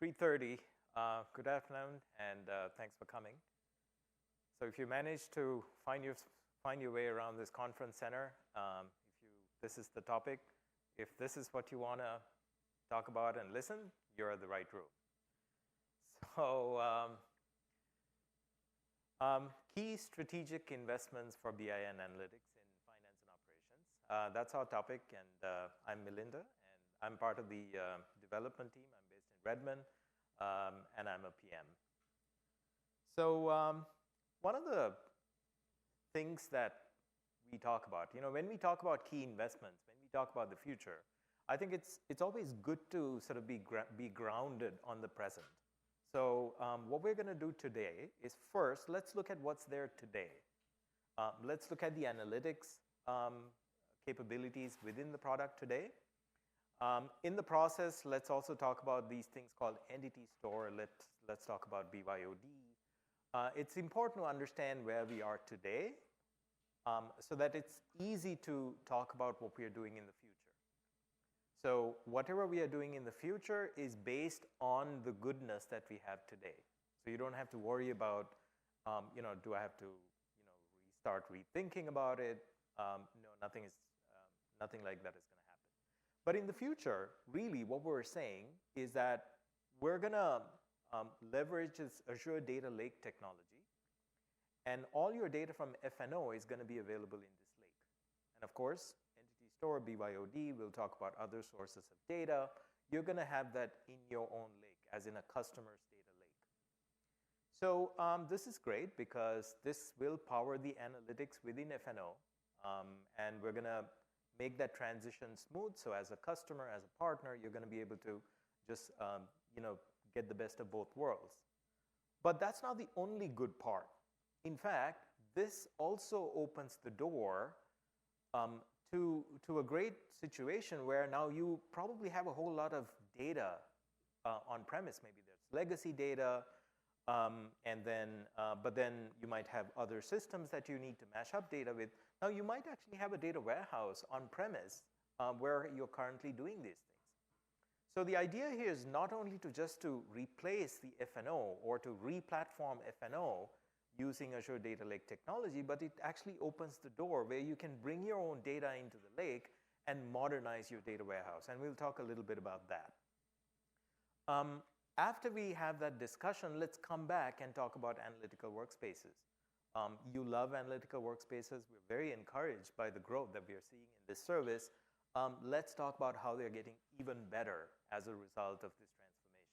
3:30. Good afternoon, and thanks for coming. So if you manage to find your way around this conference center, this is the topic. If this is what you want to talk about and listen, you're in the right room. So key strategic investments for BI and analytics in finance and operations. That's our topic, and I'm Melinda, and I'm part of the development team. I'm based in Redmond, and I'm a PM. So one of the things that we talk about, when we talk about key investments, when we talk about the future, I think it's always good to sort of be grounded on the present. So what we're going to do today is first, let's look at what's there today. Let's look at the analytics capabilities within the product today. In the process, let's also talk about these things called entity store. Let's talk about BYOD. It's important to understand where we are today so that it's easy to talk about what we are doing in the future. So whatever we are doing in the future is based on the goodness that we have today. So you don't have to worry about, do I have to, restart rethinking about it? No, nothing like that is going to happen. But in the future, really what we're saying is that we're going to leverage this Azure Data Lake technology, and all your data from F&O is going to be available in this lake. And of course, entity store, BYOD, we'll talk about other sources of data. You're going to have that in your own lake, as in a customer's data lake. So this is great because this will power the analytics within F&O, and we're going to make that transition smooth. So as a customer, as a partner, you're going to be able to just get the best of both worlds. But that's not the only good part. In fact, this also opens the door to a great situation where now you probably have a whole lot of data on premise. Maybe there's legacy data, but then you might have other systems that you need to mash up data with. Now you might actually have a data warehouse on premise where you're currently doing these things. So the idea here is not only to replace the F&O or to re-platform F&O using Azure Data Lake technology, but it actually opens the door where you can bring your own data into the lake and modernize your data warehouse. And we'll talk a little bit about that. After we have that discussion, let's come back and talk about analytical workspaces. You love analytical workspaces. We're very encouraged by the growth that we are seeing in this service. Let's talk about how they're getting even better as a result of this transformation.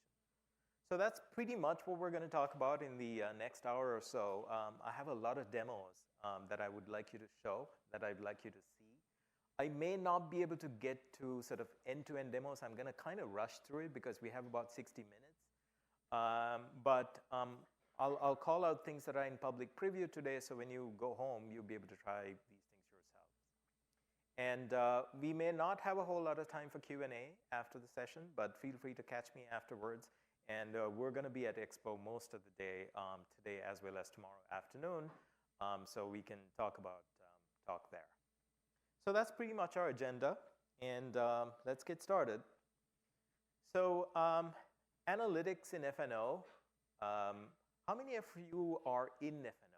So that's pretty much what we're going to talk about in the next hour or so. I have a lot of demos that I would like you to show, that I'd like you to see. I may not be able to get to sort of end-to-end demos. I'm going to kind of rush through it because we have about 60 minutes. But I'll call out things that are in public preview today, so when you go home, you'll be able to try these things yourself. And we may not have a whole lot of time for Q&A after the session, but feel free to catch me afterwards. And we're going to be at Expo most of the day today as well as tomorrow afternoon, so we can talk there. So that's pretty much our agenda, and let's get started. So analytics in F&O. How many of you are in F&O?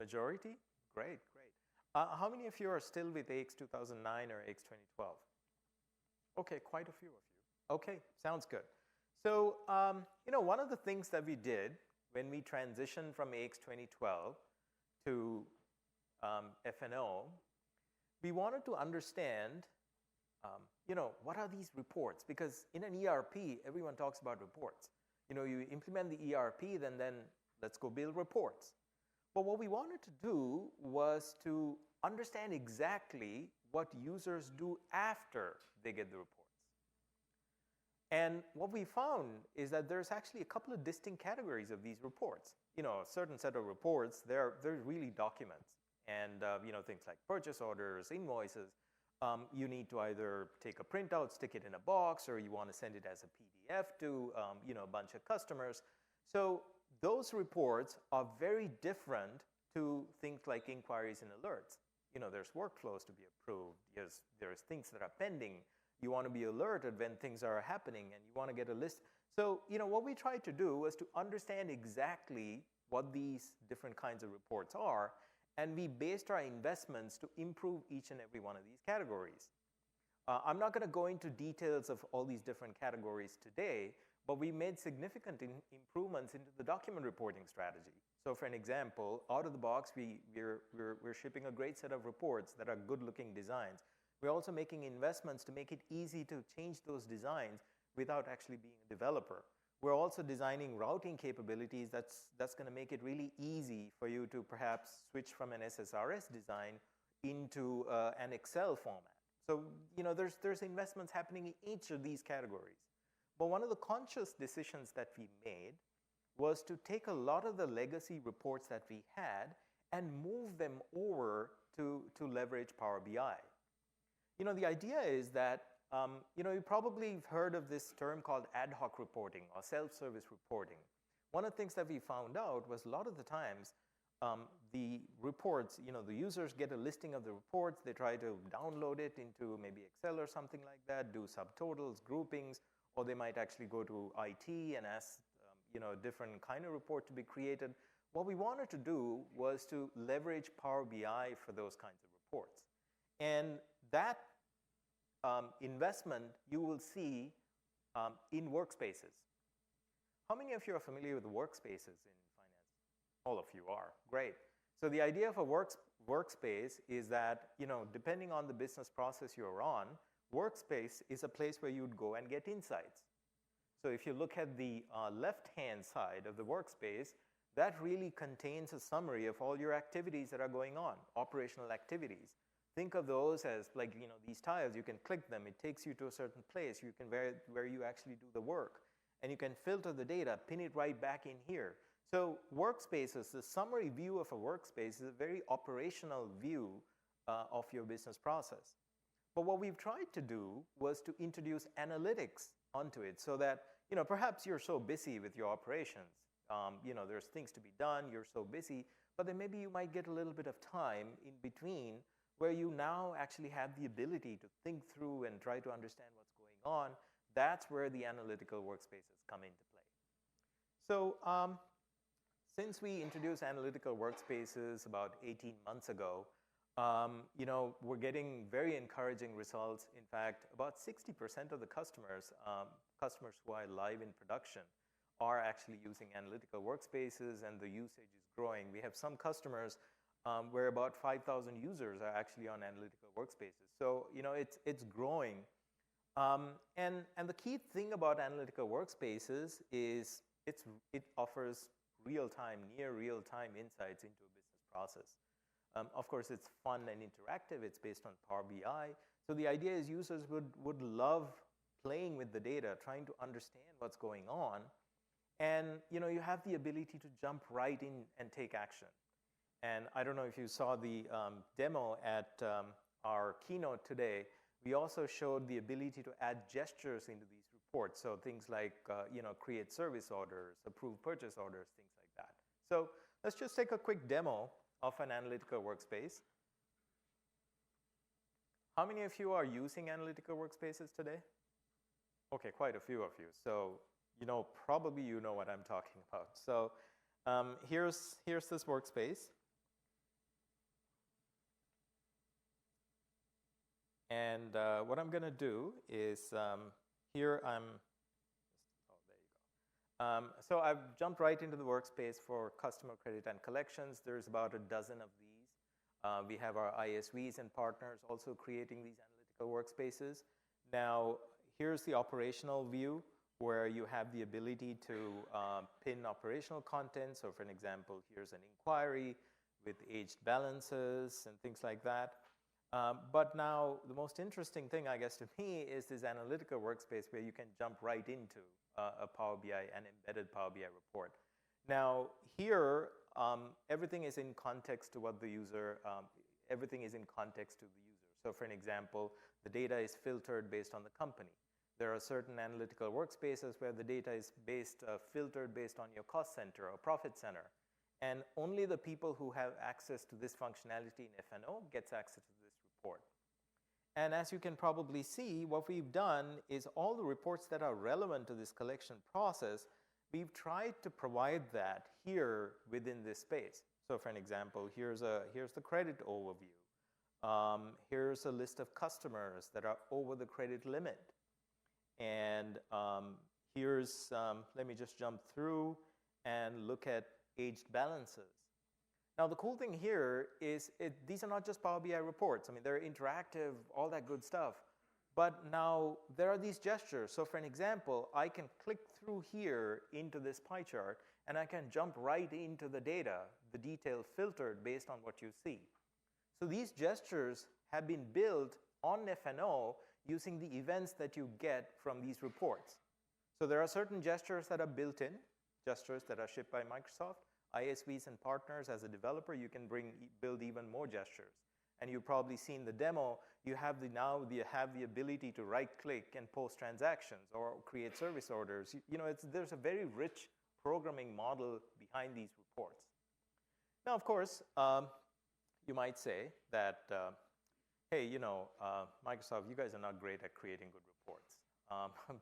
A majority? Great, great. How many of you are still with AX 2009 or AX 2012? Okay, quite a few of you. Okay, sounds good. So, one of the things that we did when we transitioned from AX 2012 to F&O, we wanted to understand, what are these reports? Because in an ERP, everyone talks about reports. You implement the ERP, then let's go build reports. But what we wanted to do was to understand exactly what users do after they get the reports. And what we found is that there's actually a couple of distinct categories of these reports. A certain set of reports, they're really documents. And things like purchase orders, invoices, you need to either take a printout, stick it in a box, or you want to send it as a PDF to a bunch of customers. So those reports are very different to things like inquiries and alerts. There's workflows to be approved. There's things that are pending. You want to be alerted when things are happening, and you want to get a list. So, what we tried to do was to understand exactly what these different kinds of reports are, and we based our investments to improve each and every one of these categories. I'm not going to go into details of all these different categories today, but we made significant improvements into the document reporting strategy. So for an example, out of the box, we're shipping a great set of reports that are good-looking designs. We're also making investments to make it easy to change those designs without actually being a developer. We're also designing routing capabilities that's going to make it really easy for you to perhaps switch from an SSRS design into an Excel format. So, there's investments happening in each of these categories. But one of the conscious decisions that we made was to take a lot of the legacy reports that we had and move them over to leverage Power BI. The idea is that, you probably have heard of this term called ad hoc reporting or self-service reporting. One of the things that we found out was a lot of the times, the reports, the users get a listing of the reports, they try to download it into maybe Excel or something like that, do subtotals, groupings, or they might actually go to IT and ask, a different kind of report to be created. What we wanted to do was to leverage Power BI for those kinds of reports. And that investment you will see in workspaces. How many of you are familiar with workspaces in finance? All of you are. Great. So the idea of a workspace is that, depending on the business process you're on, workspace is a place where you'd go and get insights. So if you look at the left-hand side of the workspace, that really contains a summary of all your activities that are going on, operational activities. Think of those as like, these tiles. You can click them. It takes you to a certain place. You can where you actually do the work. And you can filter the data, pin it right back in here. So workspaces, the summary view of a workspace is a very operational view of your business process. But what we've tried to do was to introduce analytics onto it so that, perhaps you're so busy with your operations. There's things to be done, you're so busy, but then maybe you might get a little bit of time in between where you now actually have the ability to think through and try to understand what's going on. That's where the analytical workspaces come into play. So since we introduced analytical workspaces about 18 months ago, we're getting very encouraging results. In fact, about 60% of the customers who are live in production are actually using analytical workspaces, and the usage is growing. We have some customers where about 5,000 users are actually on analytical workspaces. So, it's growing. And the key thing about analytical workspaces is it offers real-time, near real-time insights into a business process. Of course, it's fun and interactive. It's based on Power BI. So the idea is users would love playing with the data, trying to understand what's going on. And you have the ability to jump right in and take action. And I don't know if you saw the demo at our keynote today. We also showed the ability to add gestures into these reports. So things like create service orders, approve purchase orders, things like that. So let's just take a quick demo of an analytical workspace. How many of you are using analytical workspaces today? Okay, quite a few of you. So probably you know what I'm talking about. So here's this workspace. And what I'm going to do is here I'm, there you go. So I've jumped right into the workspace for customer credit and collections. There's about a dozen of these. We have our ISVs and partners also creating these analytical workspaces. Now, here's the operational view where you have the ability to pin operational content. So for an example, here's an inquiry with aged balances and things like that. But now the most interesting thing, I guess, to me is this analytical workspace where you can jump right into a Power BI, an embedded Power BI report. Now here, everything is in context to what the user, everything is in context to the user. So for an example, the data is filtered based on the company. There are certain analytical workspaces where the data is filtered based on your cost center or profit center. And only the people who have access to this functionality in F&O gets access to this report. And as you can probably see, what we've done is all the reports that are relevant to this collection process, we've tried to provide that here within this space. So for an example, here's the credit overview. Here's a list of customers that are over the credit limit. And here's, let me just jump through and look at aged balances. Now, the cool thing here is these are not just Power BI reports. I mean, they're interactive, all that good stuff. But now there are these gestures. So for an example, I can click through here into this pie chart, and I can jump right into the data, the detail filtered based on what you see. So these gestures have been built on F&O using the events that you get from these reports. So there are certain gestures that are built in, gestures that are shipped by Microsoft. ISVs and partners, as a developer, you can build even more gestures. And you've probably seen the demo. You have the ability to right-click and post transactions or create service orders. There's a very rich programming model behind these reports. Now, of course, you might say that, hey, Microsoft, you guys are not great at creating good reports.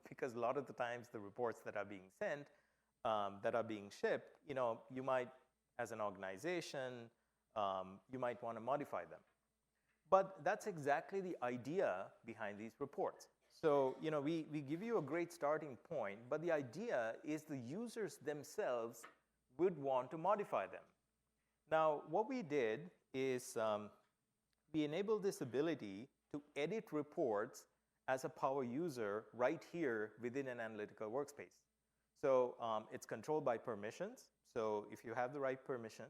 Because a lot of the times the reports that are being sent, that are being shipped, you might, as an organization, you might want to modify them. But that's exactly the idea behind these reports. So, we give you a great starting point, but the idea is the users themselves would want to modify them. Now, what we did is we enabled this ability to edit reports as a power user right here within an analytical workspace. So it's controlled by permissions. So if you have the right permission,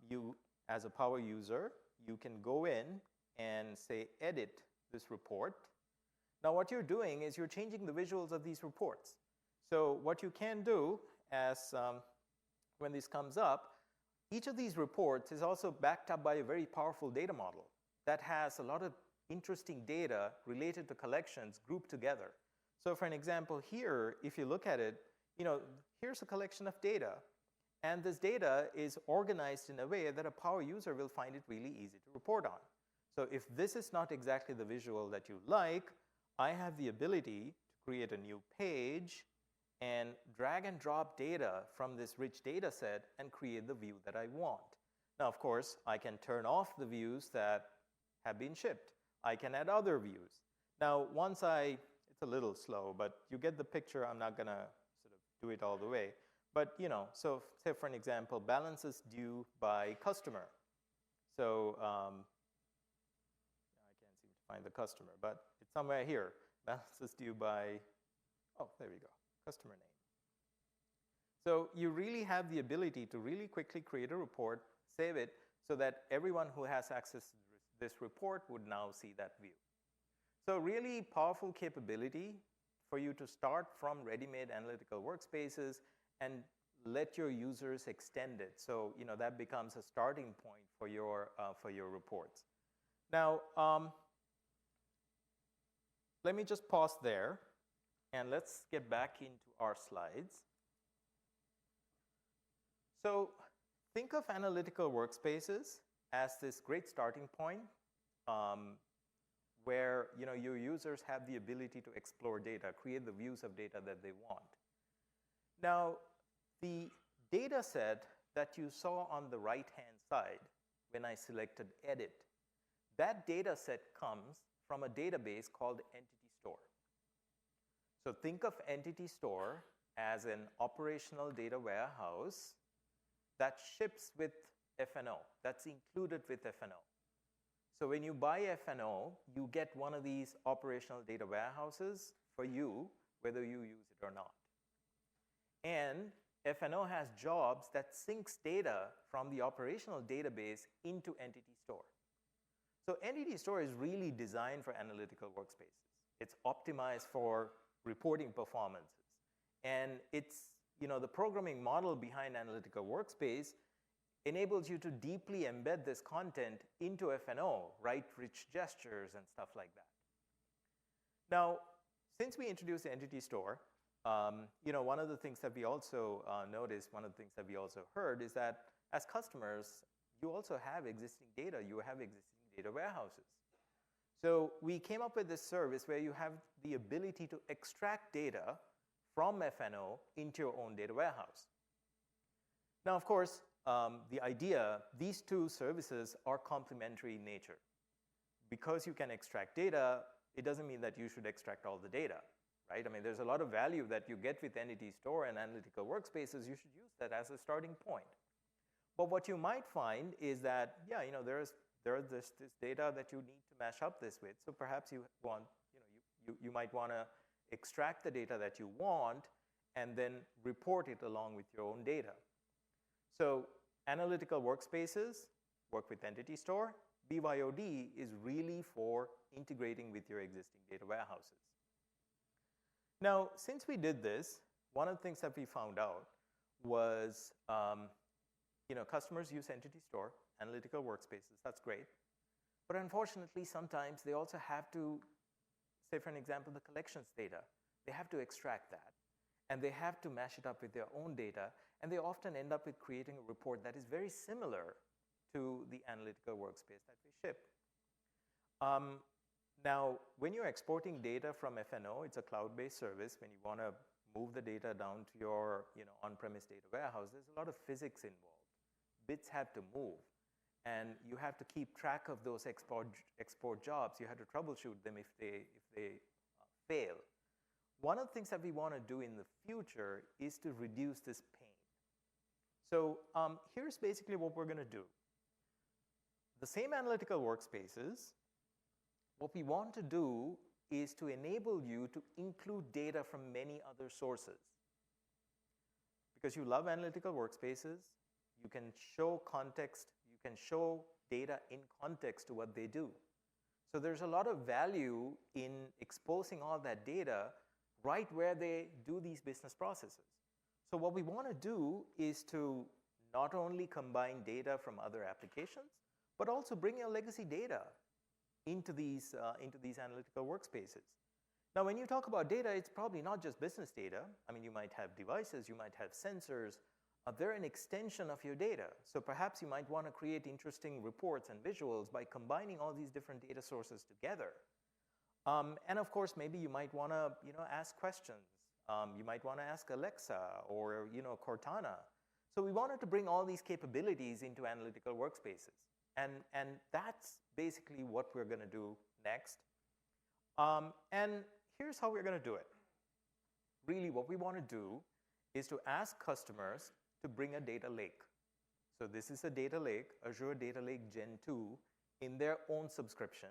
you, as a power user, you can go in and say, edit this report. Now what you're doing is you're changing the visuals of these reports. So what you can do as when this comes up, each of these reports is also backed up by a very powerful data model that has a lot of interesting data related to collections grouped together. So for an example here, if you look at it, here's a collection of data. And this data is organized in a way that a power user will find it really easy to report on. So if this is not exactly the visual that you like, I have the ability to create a new page and drag and drop data from this rich data set and create the view that I want. Now, of course, I can turn off the views that have been shipped. I can add other views. Now, it's a little slow, but you get the picture. I'm not going to sort of do it all the way. But, so say for an example, balances due by customer. So I can't seem to find the customer, but it's somewhere here. Balances due by, oh, there we go, customer name. So you really have the ability to really quickly create a report, save it, so that everyone who has access to this report would now see that view. So really powerful capability for you to start from ready-made analytical workspaces and let your users extend it. So that becomes a starting point for your reports. Now, let me just pause there, and let's get back into our slides. So think of analytical workspaces as this great starting point where your users have the ability to explore data, create the views of data that they want. Now, the data set that you saw on the right-hand side when I selected Edit, that data set comes from a database called Entity Store. So think of Entity Store as an operational data warehouse that ships with F&O, that's included with F&O. So when you buy F&O, you get one of these operational data warehouses for you, whether you use it or not. And F&O has jobs that syncs data from the operational database into Entity Store. So Entity Store is really designed for analytical workspaces. It's optimized for reporting performances. And it's, the programming model behind Analytical Workspace enables you to deeply embed this content into F&O, write rich gestures and stuff like that. Now, since we introduced the Entity Store, one of the things that we also noticed, one of the things that we also heard is that as customers, you also have existing data. You have existing data warehouses. So we came up with this service where you have the ability to extract data from FNO into your own data warehouse. Now, of course, the idea, these two services are complementary in nature. Because you can extract data, it doesn't mean that you should extract all the data, right? I mean, there's a lot of value that you get with Entity Store and Analytical Workspaces. You should use that as a starting point. But what you might find is that, yeah, you know, there's this data that you need to mash up this with. So perhaps you want, you might want to extract the data that you want and then report it along with your own data. So Analytical Workspaces work with Entity Store. BYOD is really for integrating with your existing data warehouses. Now, since we did this, one of the things that we found out was, customers use Entity Store, Analytical Workspaces, that's great. But unfortunately, sometimes they also have to, say for an example, the collections data. They have to extract that, and they have to mash it up with their own data, and they often end up with creating a report that is very similar to the Analytical Workspace that we ship. Now, when you're exporting data from FNO, it's a cloud-based service. When you want to move the data down to your on-premise data warehouse, there's a lot of physics involved. Bits have to move, and you have to keep track of those export jobs. You have to troubleshoot them if they fail. One of the things that we want to do in the future is to reduce this pain. So here's basically what we're going to do. The same Analytical Workspaces, what we want to do is to enable you to include data from many other sources. Because you love Analytical Workspaces, you can show context, you can show data in context to what they do. So there's a lot of value in exposing all that data right where they do these business processes. So what we want to do is to not only combine data from other applications, but also bring your legacy data into these Analytical Workspaces. Now, when you talk about data, it's probably not just business data. I mean, you might have devices, you might have sensors. They're an extension of your data. So perhaps you might want to create interesting reports and visuals by combining all these different data sources together. And of course, maybe you might want to ask questions. You might want to ask Alexa or Cortana. So we wanted to bring all these capabilities into Analytical Workspaces. And that's basically what we're going to do next. And here's how we're going to do it. Really, what we want to do is to ask customers to bring a data lake. So this is a data lake, Azure Data Lake Gen2, in their own subscription.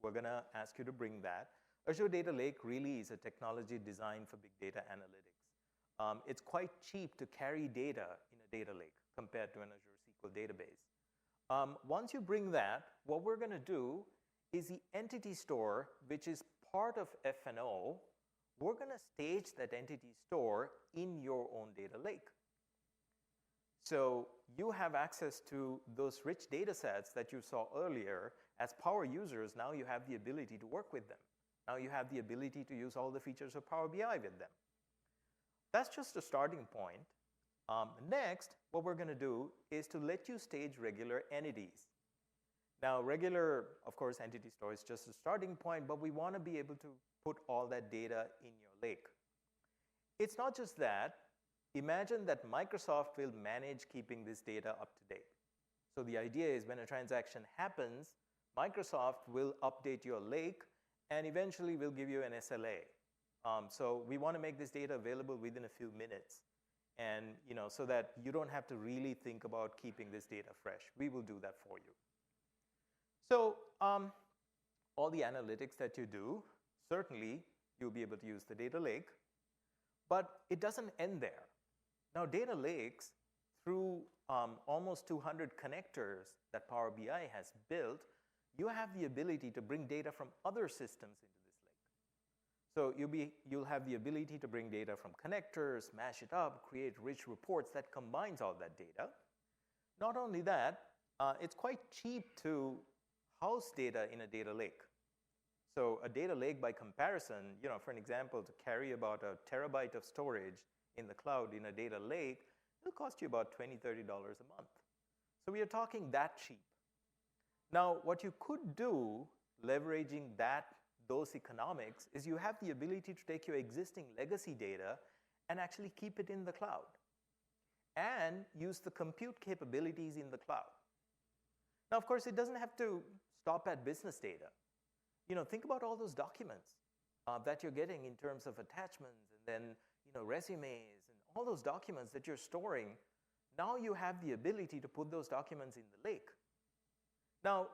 We're going to ask you to bring that. Azure Data Lake really is a technology designed for big data analytics. It's quite cheap to carry data in a data lake compared to an Azure SQL database. Once you bring that, what we're going to do is the Entity Store, which is part of FNO, we're going to stage that Entity Store in your own data lake. So you have access to those rich data sets that you saw earlier. As power users, now you have the ability to work with them. Now you have the ability to use all the features of Power BI with them. That's just a starting point. Next, what we're going to do is to let you stage regular entities. Now, regular, of course, Entity Store is just a starting point, but we want to be able to put all that data in your lake. It's not just that. Imagine that Microsoft will manage keeping this data up to date. So the idea is when a transaction happens, Microsoft will update your lake and eventually will give you an SLA. So we want to make this data available within a few minutes, and so that you don't have to really think about keeping this data fresh. We will do that for you. So all the analytics that you do, certainly you'll be able to use the data lake, but it doesn't end there. Now, data lakes, through almost 200 connectors that Power BI has built, you have the ability to bring data from other systems into this lake. So you'll have the ability to bring data from connectors, mash it up, create rich reports that combines all that data. Not only that, it's quite cheap to house data in a data lake. So a data lake, by comparison, for an example, to carry about a terabyte of storage in the cloud in a data lake, it'll cost you about $20, $30 a month. So we are talking that cheap. Now, what you could do, leveraging those economics is you have the ability to take your existing legacy data and actually keep it in the cloud and use the compute capabilities in the cloud. Now, of course, it doesn't have to stop at business data. Think about all those documents that you're getting in terms of attachments and then, resumes and all those documents that you're storing. Now you have the ability to put those documents in the lake. Now,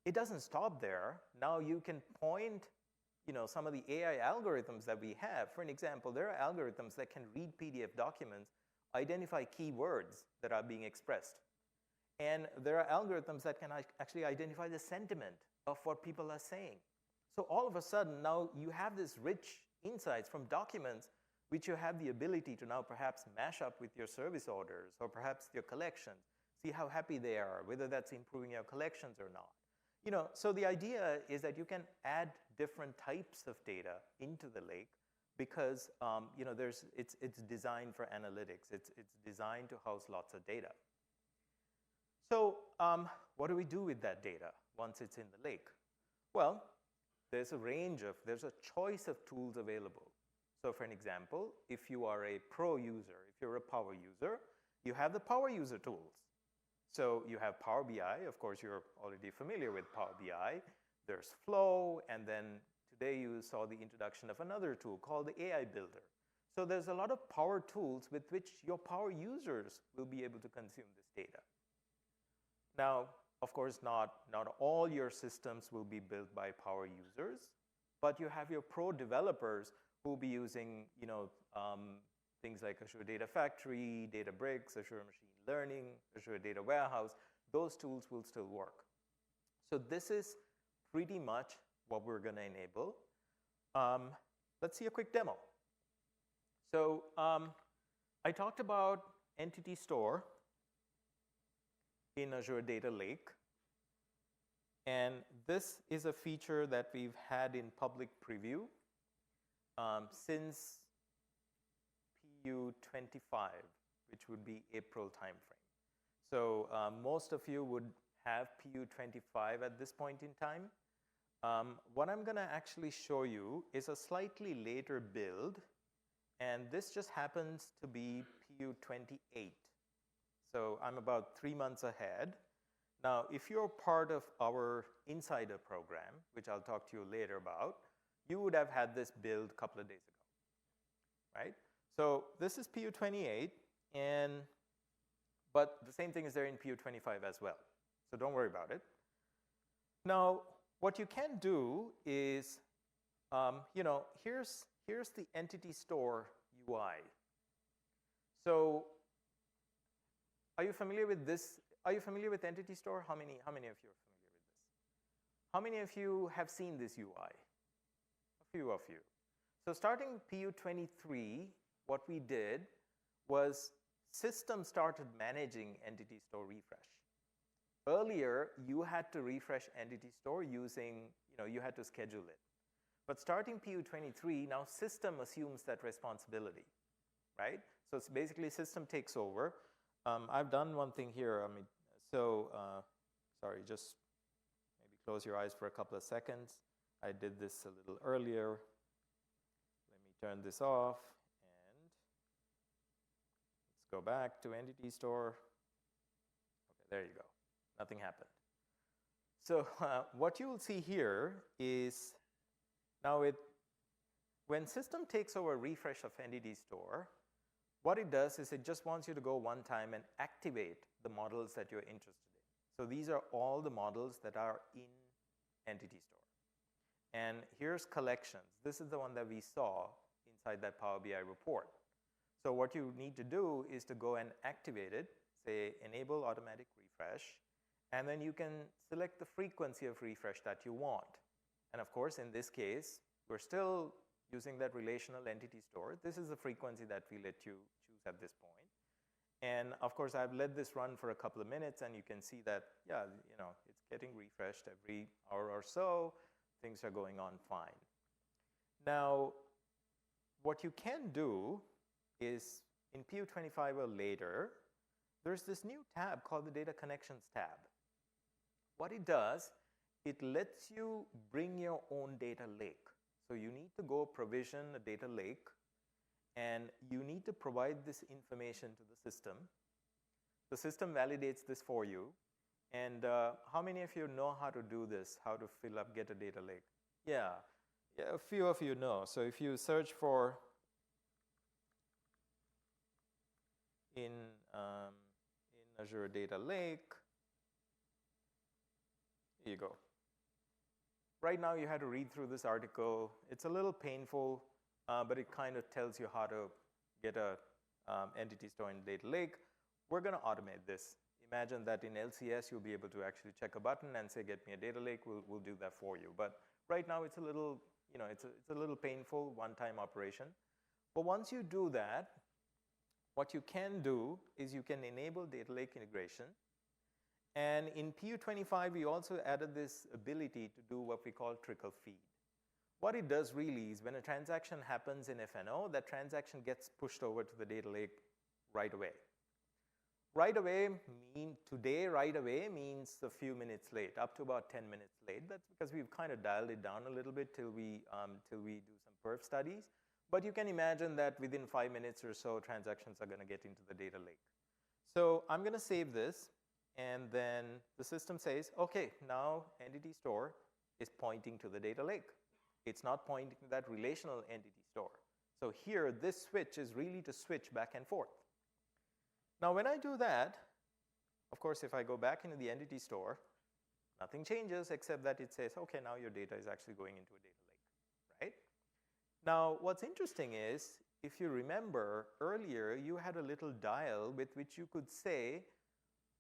it doesn't stop there. Now you can point, some of the AI algorithms that we have. For an example, there are algorithms that can read PDF documents, identify keywords that are being expressed. And there are algorithms that can actually identify the sentiment of what people are saying. So all of a sudden, now you have this rich insights from documents which you have the ability to now perhaps mash up with your service orders or perhaps your collections, see how happy they are, whether that's improving your collections or not. So the idea is that you can add different types of data into the lake because it's designed for analytics. It's designed to house lots of data. So what do we do with that data once it's in the lake? Well, there's a choice of tools available. So for an example, if you are a pro user, if you're a power user, you have the power user tools. So you have Power BI. Of course, you're already familiar with Power BI. There's Flow, and then today you saw the introduction of another tool called the AI Builder. So there's a lot of power tools with which your power users will be able to consume this data. Now, of course, not all your systems will be built by power users, but you have your pro developers who will be using, things like Azure Data Factory, Databricks, Azure Machine Learning, Azure Data Warehouse. Those tools will still work. So this is pretty much what we're going to enable. Let's see a quick demo. So I talked about Entity Store in Azure Data Lake. And this is a feature that we've had in public preview since PU25, which would be April timeframe. So most of you would have PU25 at this point in time. What I'm going to actually show you is a slightly later build, and this just happens to be PU28. So I'm about 3 months ahead. Now, if you're part of our insider program, which I'll talk to you later about, you would have had this build a couple of days ago, right? So this is PU28, but the same thing is there in PU25 as well. So don't worry about it. Now, what you can do is, here's the Entity Store UI. So are you familiar with this? Are you familiar with Entity Store? How many of you are familiar with this? How many of you have seen this UI? A few of you. So starting PU23, what we did was system started managing Entity Store refresh. Earlier, you had to refresh Entity Store using, you had to schedule it. But starting PU23, now system assumes that responsibility, right? So it's basically system takes over. I've done one thing here. Sorry, just maybe close your eyes for a couple of seconds. I did this a little earlier. Let me turn this off, and let's go back to Entity Store. Okay, there you go. Nothing happened. So what you will see here is now when system takes over refresh of Entity Store, what it does is it just wants you to go one time and activate the models that you're interested in. So these are all the models that are in Entity Store. And here's collections. This is the one that we saw inside that Power BI report. So what you need to do is to go and activate it, say enable automatic refresh, and then you can select the frequency of refresh that you want. And of course, in this case, we're still using that relational Entity Store. This is the frequency that we let you choose at this point. And of course, I've let this run for a couple of minutes, and you can see that, yeah, it's getting refreshed every hour or so. Things are going on fine. Now, what you can do is in PU25 or later, there's this new tab called the Data Connections tab. What it does it lets you bring your own data lake. So you need to go provision a data lake, and you need to provide this information to the system. The system validates this for you. And how many of you know how to do this, how to get a data lake? Yeah, a few of you know. So if you search for in Azure Data Lake, here you go. Right now you had to read through this article. It's a little painful, but it kind of tells you how to get a entity store in data lake. We're going to automate this. Imagine that in LCS you'll be able to actually check a button and say, get me a data lake. We'll do that for you. But right now it's a little, it's a little painful one-time operation. But once you do that, what you can do is you can enable data lake integration. And in PU25, we also added this ability to do what we call trickle feed. What it does really is when a transaction happens in FNO, that transaction gets pushed over to the data lake right away. Right away means a few minutes late, up to about 10 minutes late. That's because we've kind of dialed it down a little bit till we do some perf studies. But you can imagine that within 5 minutes or so, transactions are going to get into the data lake. So I'm going to save this. And then the system says, OK, now entity store is pointing to the data lake. It's not pointing to that relational entity store. So here, this switch is really to switch back and forth. Now, when I do that, of course, if I go back into the entity store, nothing changes except that it says, OK, now your data is actually going into a data lake, right? Now, what's interesting is, if you remember earlier, you had a little dial with which you could say,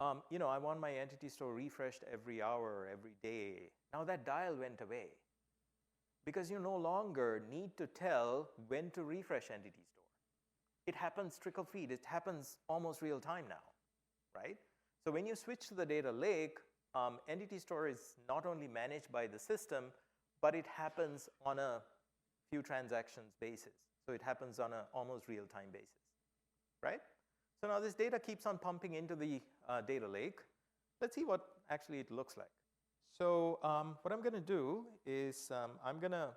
I want my entity store refreshed every hour, every day. Now that dial went away because you no longer need to tell when to refresh entity store. It happens trickle feed. It happens almost real time now, right? So when you switch to the data lake, entity store is not only managed by the system, but it happens on a few transactions basis. So it happens on an almost real time basis, right? So now this data keeps on pumping into the data lake. Let's see what actually it looks like. So what I'm going to do is I'm going to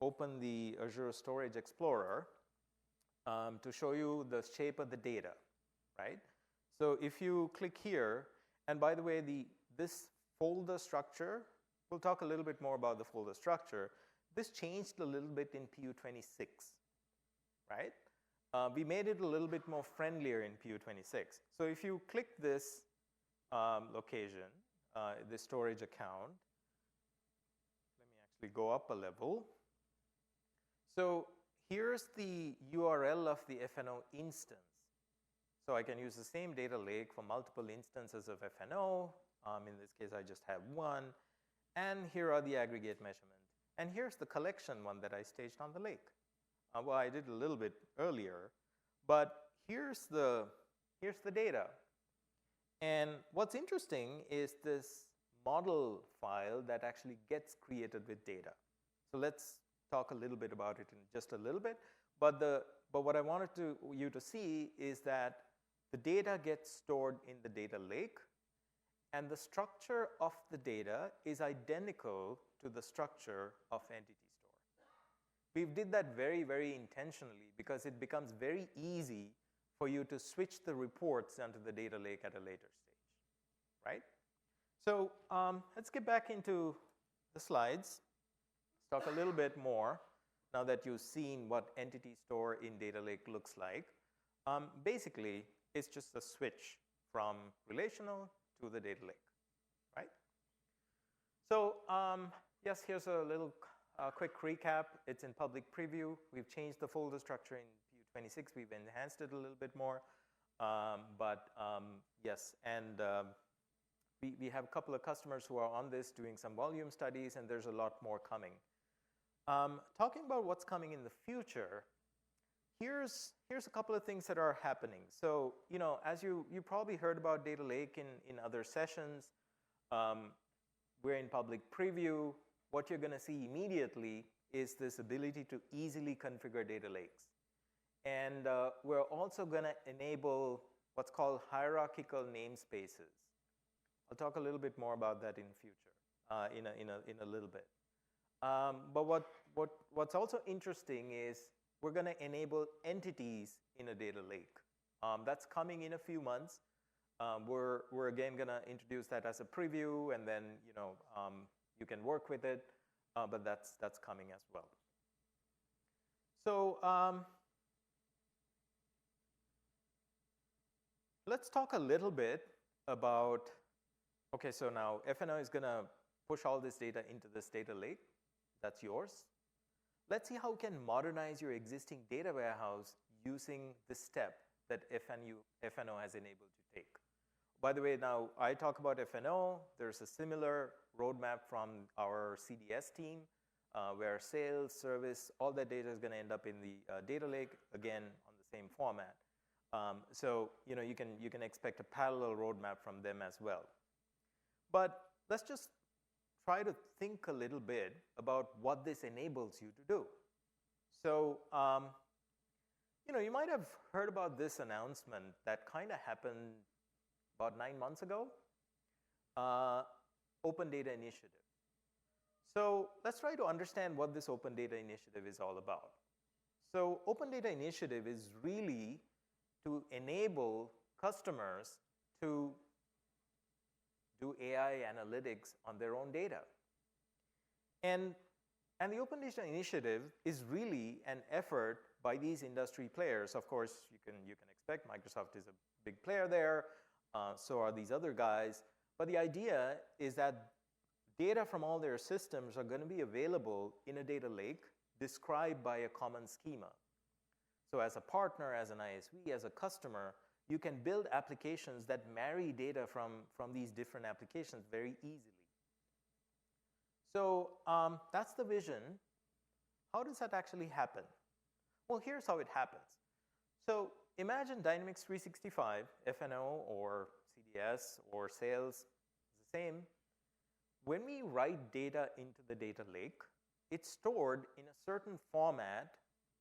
open the Azure Storage Explorer to show you the shape of the data, right? So if you click here, and by the way, this folder structure, we'll talk a little bit more about the folder structure. This changed a little bit in PU26, right? We made it a little bit more friendlier in PU26. So if you click this location, this storage account, let me actually go up a level. So here's the URL of the FNO instance. So I can use the same data lake for multiple instances of FNO. In this case, I just have one. And here are the aggregate measurements. And here's the collection one that I staged on the lake. Well, I did a little bit earlier, but here's the data. And what's interesting is this model file that actually gets created with data. So let's talk a little bit about it in just a little bit. But what I wanted you to see is that the data gets stored in the data lake, and the structure of the data is identical to the structure of entity store. We did that very, very intentionally because it becomes very easy for you to switch the reports onto the data lake at a later stage, right? So let's get back into the slides. Let's talk a little bit more now that you've seen what entity store in data lake looks like. Basically, it's just a switch from relational to the data lake, right? So yes, here's a little quick recap. It's in public preview. We've changed the folder structure in PU26. We've enhanced it a little bit more. Yes, and we have a couple of customers who are on this doing some volume studies, and there's a lot more coming. Talking about what's coming in the future, here's a couple of things that are happening. So, as you probably heard about data lake in other sessions, we're in public preview. What you're going to see immediately is this ability to easily configure data lakes. And we're also going to enable what's called hierarchical namespaces. I'll talk a little bit more about that in the future. in a little bit. But what's also interesting is we're going to enable entities in a data lake. That's coming in a few months. We're again going to introduce that as a preview, and then you can work with it. But that's coming as well. So let's talk a little bit about, okay, so now FNO is going to push all this data into this data lake. That's yours. Let's see how we can modernize your existing data warehouse using the step that FNO has enabled you to take. By the way, now I talk about FNO. There's a similar roadmap from our CDS team where sales, service, all that data is going to end up in the data lake, again, on the same format. So you can expect a parallel roadmap from them as well. But let's just try to think a little bit about what this enables you to do. So you might have heard about this announcement that kind of happened about 9 months ago, Open Data Initiative. So let's try to understand what this Open Data Initiative is all about. So Open Data Initiative is really to enable customers to do AI analytics on their own data. And the Open Data Initiative is really an effort by these industry players. Of course, you can expect Microsoft is a big player there. So are these other guys. But the idea is that data from all their systems are going to be available in a data lake described by a common schema. So as a partner, as an ISV, as a customer, you can build applications that marry data from these different applications very easily. So that's the vision. How does that actually happen? Well, here's how it happens. So imagine Dynamics 365, FNO or CDS or sales is the same. When we write data into the data lake, it's stored in a certain format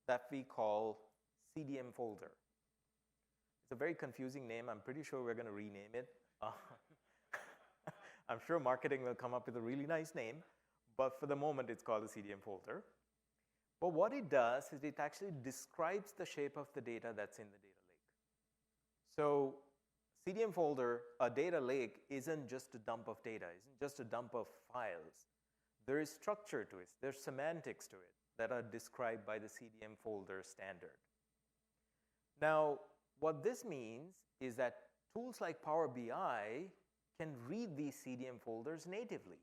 that we call CDM folder. It's a very confusing name. I'm pretty sure we're going to rename it. I'm sure marketing will come up with a really nice name, but for the moment it's called a CDM folder. But what it does is it actually describes the shape of the data that's in the data lake. So CDM folder, a data lake, isn't just a dump of data, isn't just a dump of files. There is structure to it. There's semantics to it that are described by the CDM folder standard. Now, what this means is that tools like Power BI can read these CDM folders natively,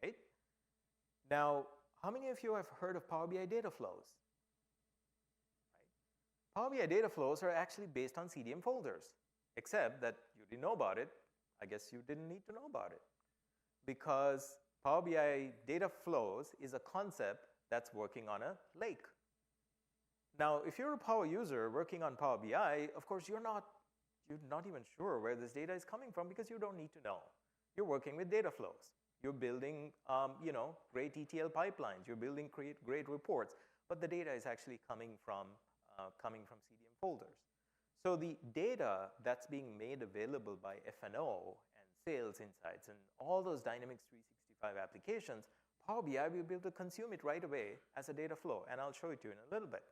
right? Now, how many of you have heard of Power BI data flows? Right? Power BI data flows are actually based on CDM folders, except that you didn't know about it. I guess you didn't need to know about it, because Power BI data flows is a concept that's working on a lake. Now, if you're a Power user working on Power BI, of course, you're not even sure where this data is coming from because you don't need to know. You're working with data flows. You're building, great ETL pipelines. You're building great reports, but the data is actually coming from CDM folders. So the data that's being made available by FNO and Sales Insights and all those Dynamics 365 applications, Power BI will be able to consume it right away as a data flow, and I'll show it to you in a little bit.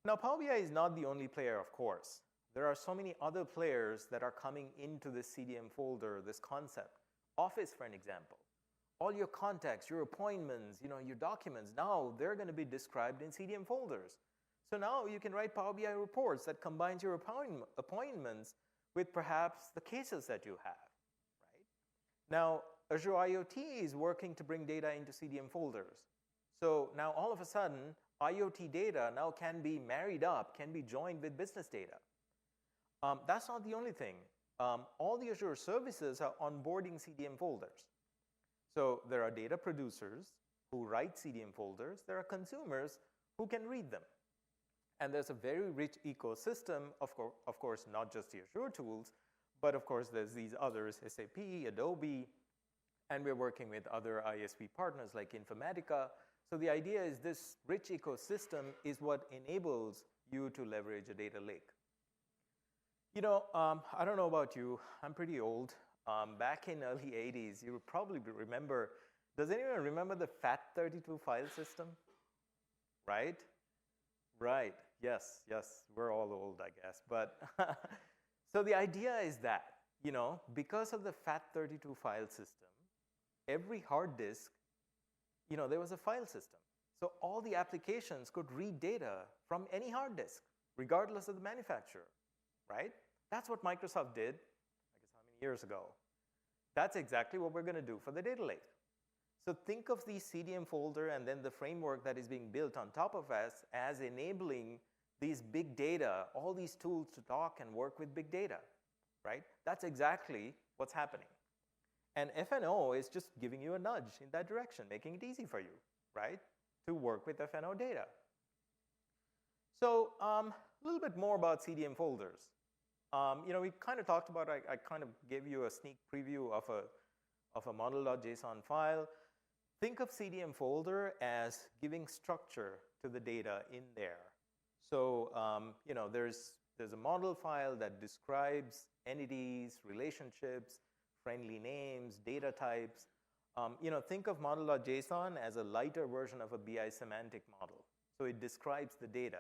Now, Power BI is not the only player, of course. There are so many other players that are coming into this CDM folder, this concept. Office, for an example. All your contacts, your appointments, your documents, now they're going to be described in CDM folders. So now you can write Power BI reports that combines your appointments with perhaps the cases that you have, right? Now, Azure IoT is working to bring data into CDM folders. So now all of a sudden, IoT data now can be married up, can be joined with business data. That's not the only thing. All the Azure services are onboarding CDM folders. So there are data producers who write CDM folders. There are consumers who can read them. And there's a very rich ecosystem, of course, not just the Azure tools, but of course there's these others, SAP, Adobe, and we're working with other ISV partners like Informatica. So the idea is this rich ecosystem is what enables you to leverage a data lake. I don't know about you, I'm pretty old. back in early 80s, you would probably remember, does anyone remember the FAT32 file system? Right? Right, yes, we're all old, I guess. But so the idea is that, because of the FAT32 file system, every hard disk, there was a file system. So all the applications could read data from any hard disk, regardless of the manufacturer, right? That's what Microsoft did, I guess how many years ago? That's exactly what we're going to do for the data lake. So think of the CDM folder and then the framework that is being built on top of us as enabling these big data, all these tools to talk and work with big data, right? That's exactly what's happening. And FNO is just giving you a nudge in that direction, making it easy for you, right, to work with FNO data. So a little bit more about CDM folders. We kind of talked about, I kind of gave you a sneak preview of a model.json file. Think of CDM folder as giving structure to the data in there. So, there's a model file that describes entities, relationships, friendly names, data types. Think of model.json as a lighter version of a BI semantic model. So it describes the data.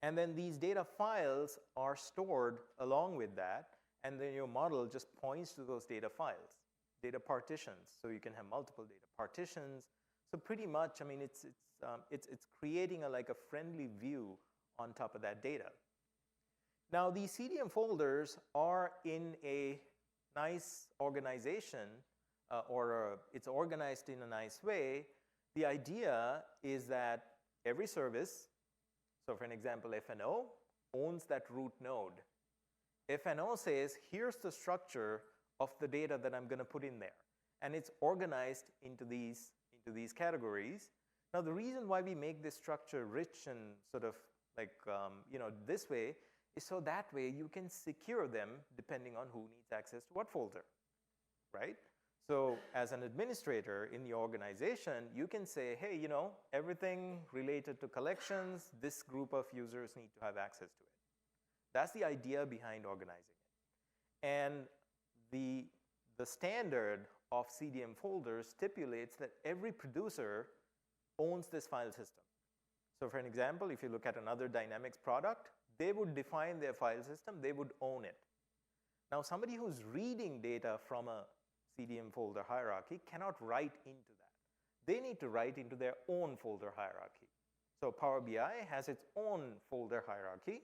And then these data files are stored along with that, and then your model just points to those data files, data partitions. So you can have multiple data partitions. So pretty much, it's creating like a friendly view on top of that data. Now, these CDM folders are in a nice organization, it's organized in a nice way. The idea is that every service, so for an example, FNO owns that root node. FNO says, here's the structure of the data that I'm going to put in there. And it's organized into these categories. Now, the reason why we make this structure rich and sort of like, this way is so that way you can secure them depending on who needs access to what folder, right? So as an administrator in the organization, you can say, hey, everything related to collections, this group of users need to have access to it. That's the idea behind organizing it. And the standard of CDM folders stipulates that every producer owns this file system. So for an example, if you look at another Dynamics product, they would define their file system, they would own it. Now, somebody who's reading data from a CDM folder hierarchy cannot write into that. They need to write into their own folder hierarchy. So Power BI has its own folder hierarchy.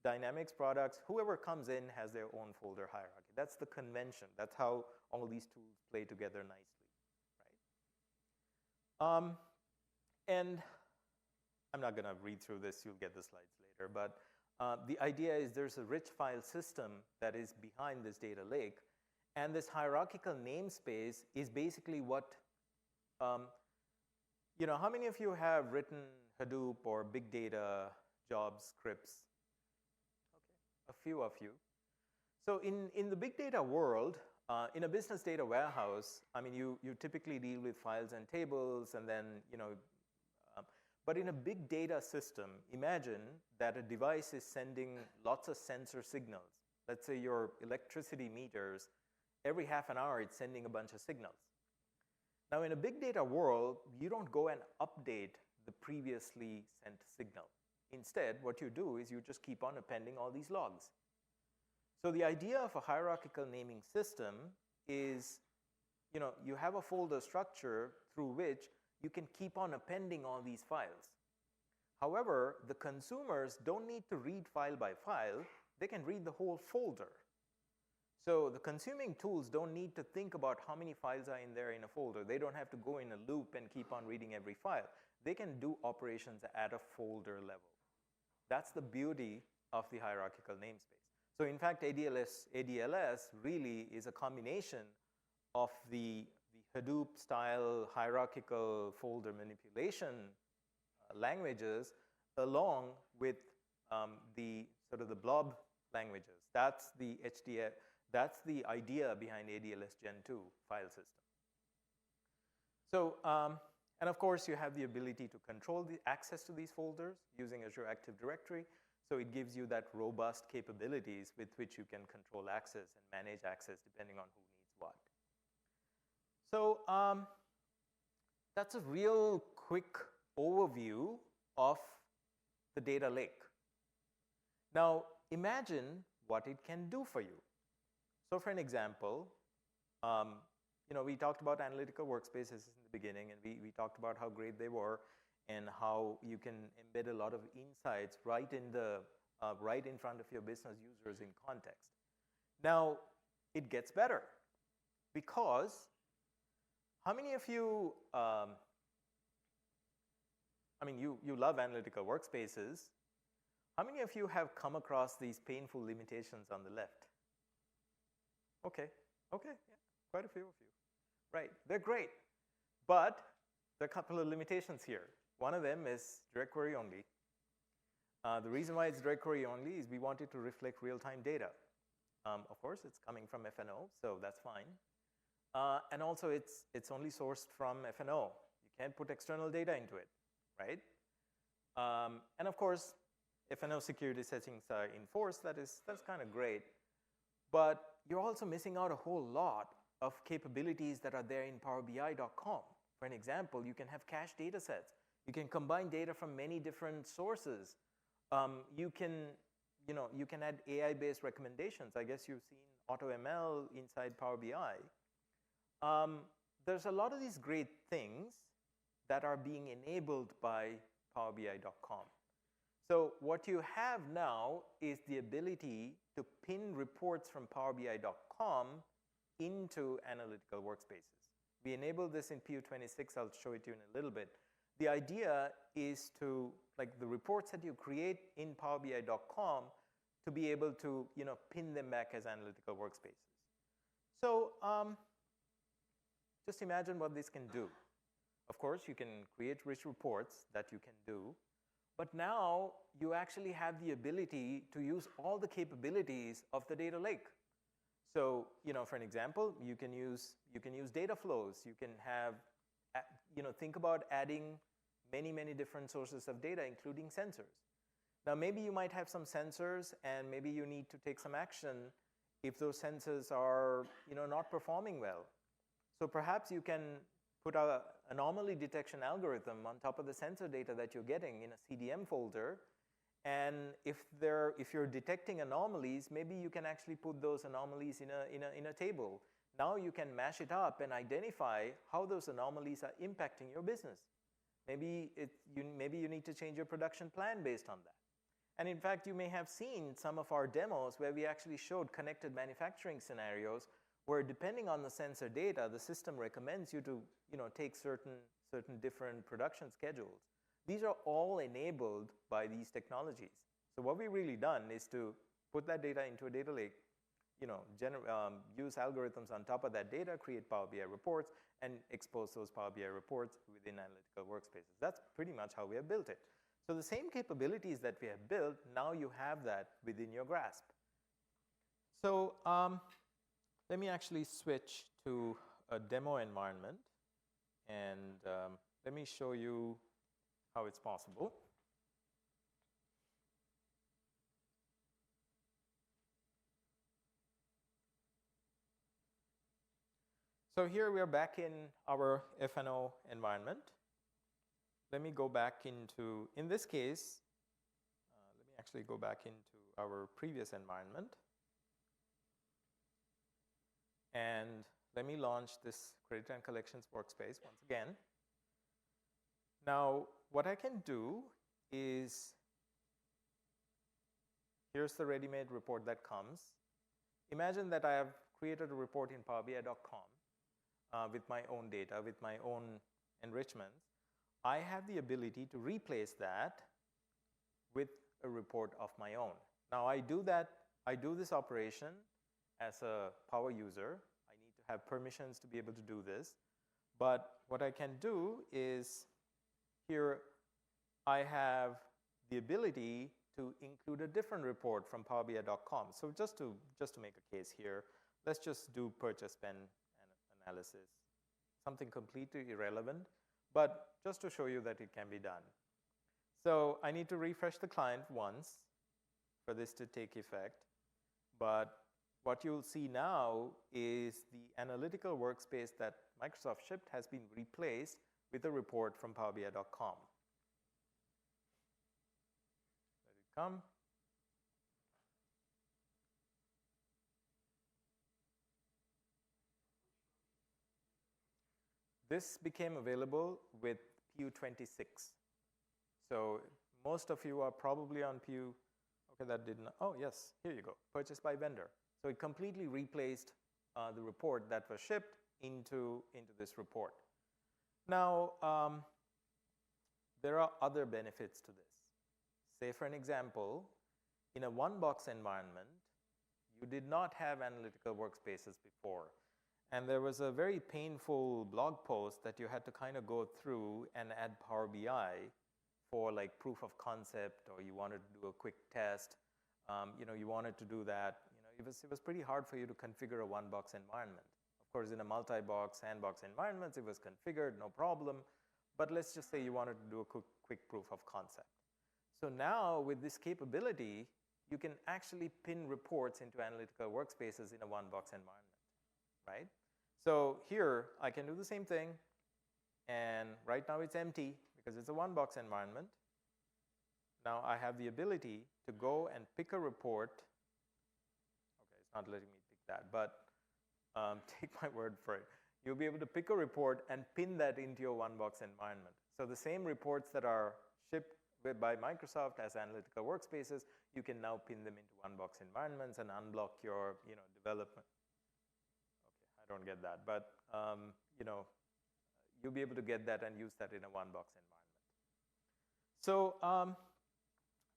Dynamics products, whoever comes in has their own folder hierarchy. That's the convention. That's how all these tools play together nicely, right? And I'm not going to read through this. You'll get the slides later. But the idea is there's a rich file system that is behind this data lake. And this hierarchical namespace is basically what, how many of you have written Hadoop or big data job scripts? Okay, a few of you. So in the big data world, in a business data warehouse, you typically deal with files and tables, and then, but in a big data system, imagine that a device is sending lots of sensor signals. Let's say your electricity meters, every half an hour, it's sending a bunch of signals. Now, in a big data world, you don't go and update the previously sent signal. Instead, what you do is you just keep on appending all these logs. So the idea of a hierarchical naming system is, you have a folder structure through which you can keep on appending all these files. However, the consumers don't need to read file by file. They can read the whole folder. So the consuming tools don't need to think about how many files are in there in a folder. They don't have to go in a loop and keep on reading every file. They can do operations at a folder level. That's the beauty of the hierarchical namespace. So in fact, ADLS really is a combination of the Hadoop-style hierarchical folder manipulation languages along with the sort of the blob languages. That's the HDF. That's the idea behind ADLS Gen2 file system. So, and of course, you have the ability to control the access to these folders using Azure Active Directory. So it gives you that robust capabilities with which you can control access and manage access depending on who needs what. So that's a real quick overview of the data lake. Now, imagine what it can do for you. So for an example, we talked about analytical workspaces in the beginning, and we talked about how great they were and how you can embed a lot of insights right in front of your business users in context. Now, it gets better because how many of you, you love analytical workspaces. How many of you have come across these painful limitations on the left? Okay, yeah, quite a few of you. Right, they're great, but there are a couple of limitations here. One of them is direct query only. The reason why it's direct query only is we want it to reflect real-time data. Of course, it's coming from FNO, so that's fine. And also, it's only sourced from FNO. You can't put external data into it, right? And of course, FNO security settings are enforced. That's kind of great. But you're also missing out a whole lot of capabilities that are there in PowerBI.com. For an example, you can have cache data sets. You can combine data from many different sources. You can add AI-based recommendations. I guess you've seen AutoML inside Power BI. There's a lot of these great things that are being enabled by PowerBI.com. So what you have now is the ability to pin reports from PowerBI.com into analytical workspaces. We enabled this in PU26. I'll show it to you in a little bit. The idea is to, like the reports that you create in PowerBI.com, to be able to pin them back as analytical workspaces. So just imagine what this can do. Of course, you can create rich reports that you can do. But now you actually have the ability to use all the capabilities of the data lake. So, for an example, you can use data flows. You can have, think about adding many different sources of data, including sensors. Now, maybe you might have some sensors, and maybe you need to take some action if those sensors are, not performing well. So perhaps you can put an anomaly detection algorithm on top of the sensor data that you're getting in a CDM folder. And if you're detecting anomalies, maybe you can actually put those anomalies in a table. Now you can mash it up and identify how those anomalies are impacting your business. Maybe you need to change your production plan based on that. And in fact, you may have seen some of our demos where we actually showed connected manufacturing scenarios where, depending on the sensor data, the system recommends you to take certain different production schedules. These are all enabled by these technologies. So what we've really done is to put that data into a data lake, use algorithms on top of that data, create Power BI reports, and expose those Power BI reports within analytical workspaces. That's pretty much how we have built it. So the same capabilities that we have built, now you have that within your grasp. So let me actually switch to a demo environment, and let me show you how it's possible. So here we are back in our FNO environment. Let me go back into, in this case, let me actually go back into our previous environment. And let me launch this credit and collections workspace once again. Now, what I can do is, here's the ready-made report that comes. Imagine that I have created a report in PowerBI.com with my own data, with my own enrichments. I have the ability to replace that with a report of my own. Now, I do this operation as a power user. I need to have permissions to be able to do this. But what I can do is, here I have the ability to include a different report from PowerBI.com. So just to make a case here, let's just do purchase pen analysis, something completely irrelevant, but just to show you that it can be done. So I need to refresh the client once, for this to take effect. But what you'll see now is the analytical workspace that Microsoft shipped has been replaced with a report from PowerBI.com. Let it come. This became available with PU26. So most of you are probably on PU. Okay, that didn't. Oh, yes, here you go. Purchased by vendor. So it completely replaced the report that was shipped into this report. Now, there are other benefits to this. Say, for an example, in a one-box environment, you did not have analytical workspaces before. And there was a very painful blog post that you had to kind of go through and add Power BI for like proof of concept, or you wanted to do a quick test. You wanted to do that. It was pretty hard for you to configure a one-box environment. Of course, in a multi-box, sandbox environments, it was configured, no problem. But let's just say you wanted to do a quick proof of concept. So now, with this capability, you can actually pin reports into analytical workspaces in a one-box environment, right? So here, I can do the same thing. And right now, it's empty because it's a one-box environment. Now, I have the ability to go and pick a report. Okay, it's not letting me pick that, but take my word for it. You'll be able to pick a report and pin that into your one-box environment. So the same reports that are shipped by Microsoft as analytical workspaces, you can now pin them into one-box environments and unblock your development. Okay, I don't get that, but you'll be able to get that and use that in a one-box environment. So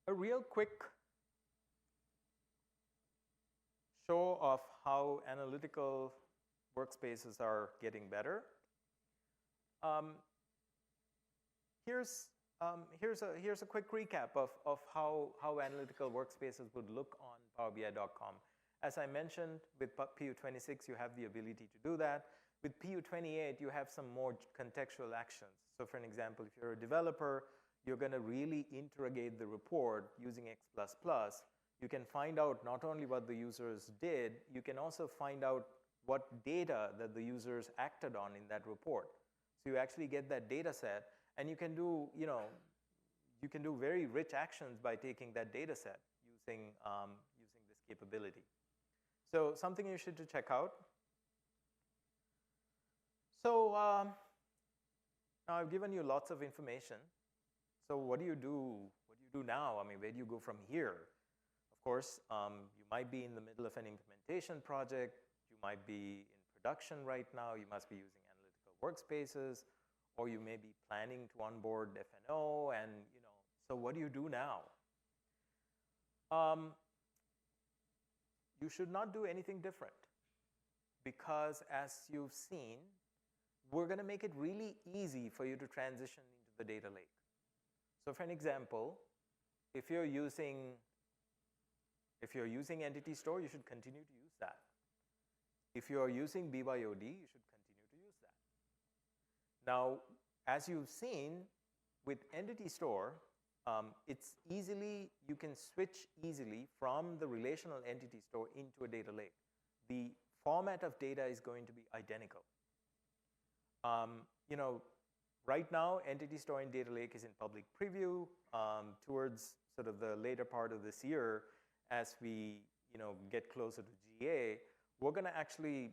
a real quick show of how analytical workspaces are getting better. Here's a quick recap of how analytical workspaces would look on PowerBI.com. As I mentioned, with PU26, you have the ability to do that. With PU28, you have some more contextual actions. So for an example, if you're a developer, you're going to really interrogate the report using X++. You can find out not only what the users did, you can also find out what data that the users acted on in that report. So you actually get that data set, and you can do, you can do very rich actions by taking that data set using this capability. So something you should check out. So now I've given you lots of information. So what do you do? What do you do now? I mean, where do you go from here? Of course, you might be in the middle of an implementation project. You might be in production right now. You must be using analytical workspaces, or you may be planning to onboard F&O, and so what do you do now? You should not do anything different, because as you've seen, we're going to make it really easy for you to transition into the data lake. So for an example, if you're using Entity Store, you should continue to use that. If you are using BYOD, you should continue to use that. Now, as you've seen, with Entity Store, you can switch easily from the relational Entity Store into a data lake. The format of data is going to be identical. Right now, Entity Store and Data Lake is in public preview. Towards sort of the later part of this year, as we get closer to GA, we're going to actually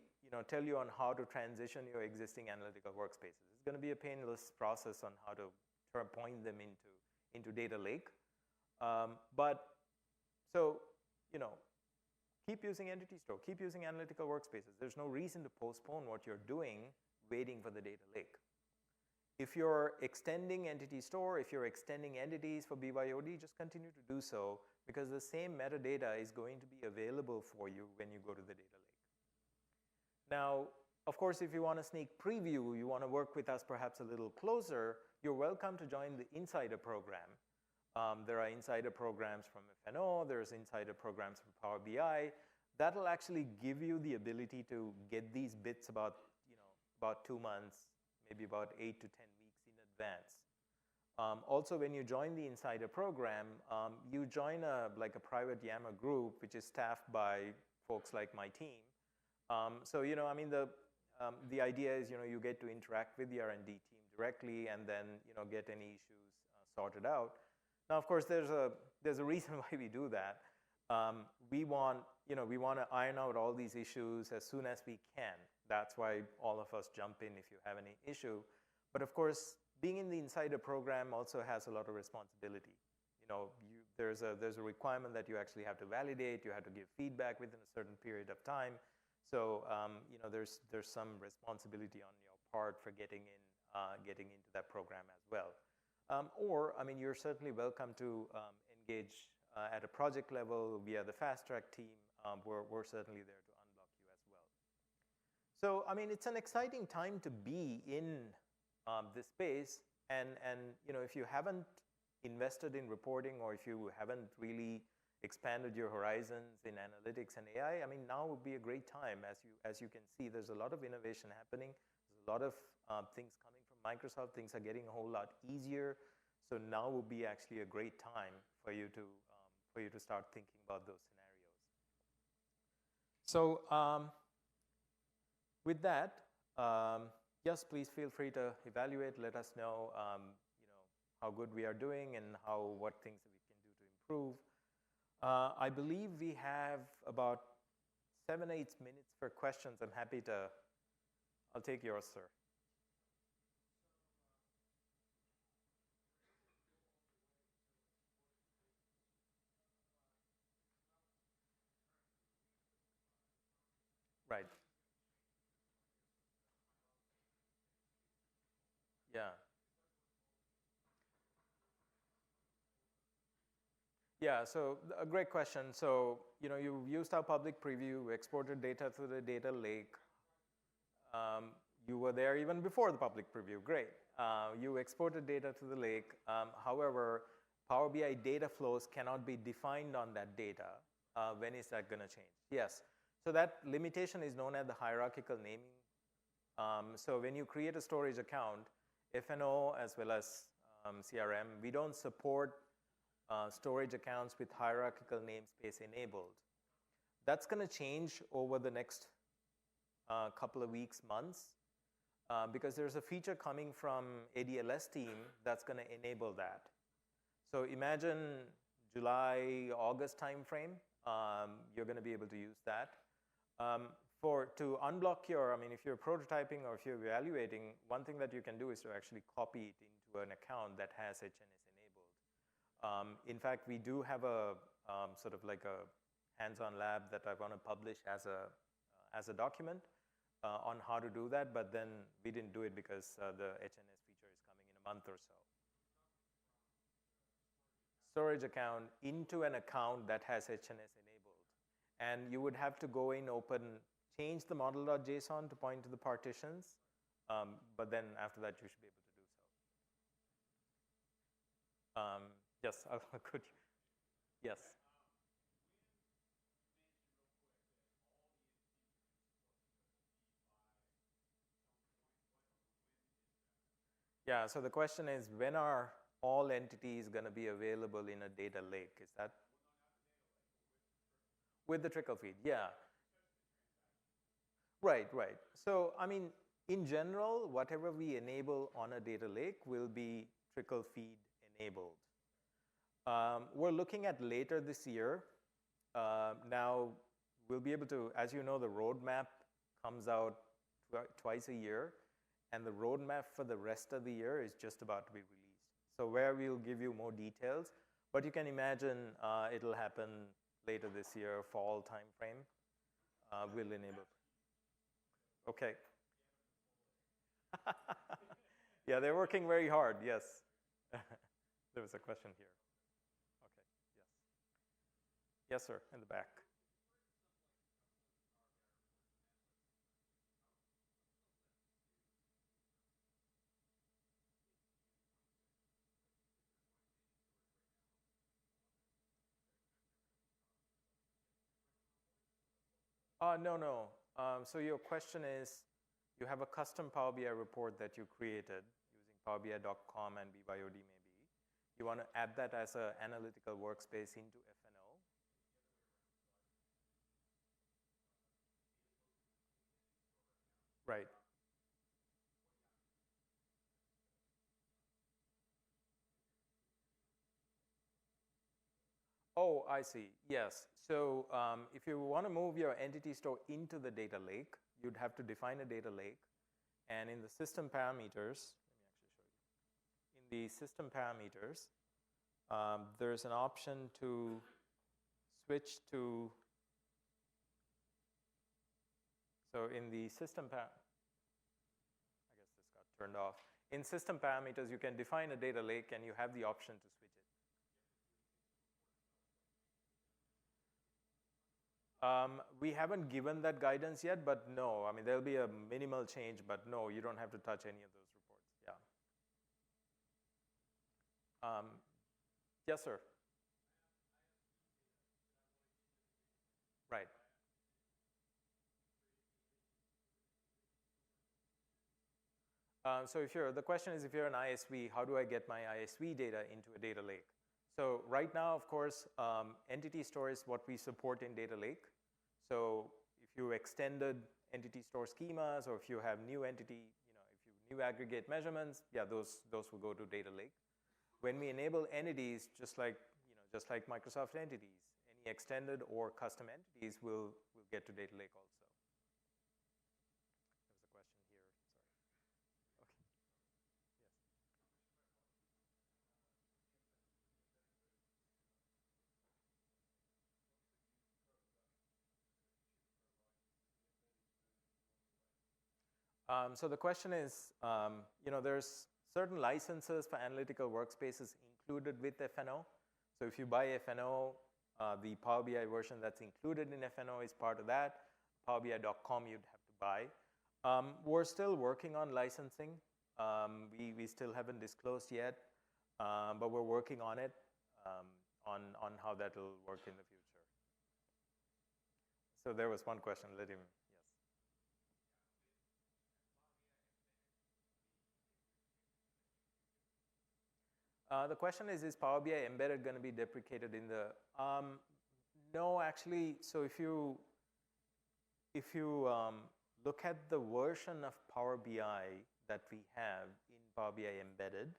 tell you on how to transition your existing analytical workspaces. It's going to be a painless process on how to point them into Data Lake. Keep using Entity Store, keep using analytical workspaces. There's no reason to postpone what you're doing waiting for the Data Lake. If you're extending Entity Store, if you're extending entities for BYOD, just continue to do so, because the same metadata is going to be available for you when you go to the Data Lake. Now, of course, if you want a sneak preview, you want to work with us perhaps a little closer, you're welcome to join the Insider program. There are Insider programs from F&O, there's Insider programs from Power BI. That'll actually give you the ability to get these bits about 2 months, maybe about 8 to 10 weeks in advance. Also, when you join the Insider program, you join like a private Yammer group, which is staffed by folks like my team. So, I mean, the idea is, you get to interact with the R&D team directly and then, get any issues sorted out. Now, of course, there's a reason why we do that. We want to iron out all these issues as soon as we can. That's why all of us jump in if you have any issue. But of course, being in the Insider program also has a lot of responsibility. There's a requirement that you actually have to validate. You have to give feedback within a certain period of time. So there's some responsibility on your part for getting into that program as well. Or I mean, you're certainly welcome to engage at a project level via the fast track team. We're certainly there to unblock you as well. So I mean, it's an exciting time to be in this space, and if you haven't invested in reporting, or if you haven't really expanded your horizons in analytics and AI, I mean, now would be a great time. As you can see, there's a lot of innovation happening. There's a lot of things coming from Microsoft. Things are getting a whole lot easier. So now would be actually a great time for you to start thinking about those scenarios. So with that, yes, please feel free to evaluate. Let us know, how good we are doing and what things that we can do to improve. I believe we have about 7-8 minutes for questions. I'm happy to. I'll take yours, sir. Right. Yeah. Yeah, so a great question. So, you used our public preview, exported data to the data lake. You were there even before the public preview. Great. You exported data to the lake. However, Power BI data flows cannot be defined on that data. When is that going to change? Yes. So that limitation is known as the hierarchical naming. So when you create a storage account, F&O as well as CRM, we don't support storage accounts with hierarchical namespace enabled. That's going to change over the next couple of weeks, months, because there's a feature coming from ADLS team that's going to enable that. So imagine July, August timeframe, you're going to be able to use that. To unblock if you're prototyping or if you're evaluating, one thing that you can do is to actually copy it into an account that has HNS enabled. In fact, we do have a sort of like a hands-on lab that I want to publish as a document on how to do that, but then we didn't do it because the HNS feature is coming in a month or so. Storage account into an account that has HNS enabled. And you would have to go in, change the model.json to point to the partitions, but then after that you should be able to do so. Yes, could you? Yes. Yeah, so the question is, when are all entities going to be available in a data lake? Is that? With the trickle feed, yeah. Right. So, in general, whatever we enable on a data lake will be trickle feed enabled. We're looking at later this year. Now, we'll be able to, as you know, the roadmap comes out twice a year, and the roadmap for the rest of the year is just about to be released. So where we'll give you more details, but you can imagine it'll happen later this year, fall timeframe. We'll enable. Okay. Yeah, they're working very hard, yes. There was a question here. Okay, yes. Yes, sir, in the back. No. So your question is, you have a custom Power BI report that you created using powerbi.com and BYOD maybe. You want to add that as an analytical workspace into FNO. Right. Oh, I see. Yes. So if you want to move your entity store into the data lake, you'd have to define a data lake. And in the system parameters, let me actually show you. In the system parameters, there's an option to switch to, so in the system I guess this got turned off. In system parameters, you can define a data lake and you have the option to switch it. We haven't given that guidance yet, but no. I mean, there'll be a minimal change, but no, you don't have to touch any of those reports. Yeah. Yes, sir. Right. So the question is, if you're an ISV, how do I get my ISV data into a data lake? So right now, of course, entity store is what we support in data lake. So if you extended entity store schemas, or if you have new entity, if you new aggregate measurements, yeah, those will go to data lake. When we enable entities, just like Microsoft entities, any extended or custom entities will get to data lake also. There's a question here. Sorry. Okay. So the question is, there's certain licenses for analytical workspaces included with FNO. So if you buy FNO, the Power BI version that's included in FNO is part of that. PowerBI.com you'd have to buy. We're still working on licensing. We still haven't disclosed yet, but we're working on it, on how that will work in the future. So there was one question. Let him. The question is Power BI Embedded going to be deprecated in the? No, actually. So if you look at the version of Power BI that we have in Power BI Embedded,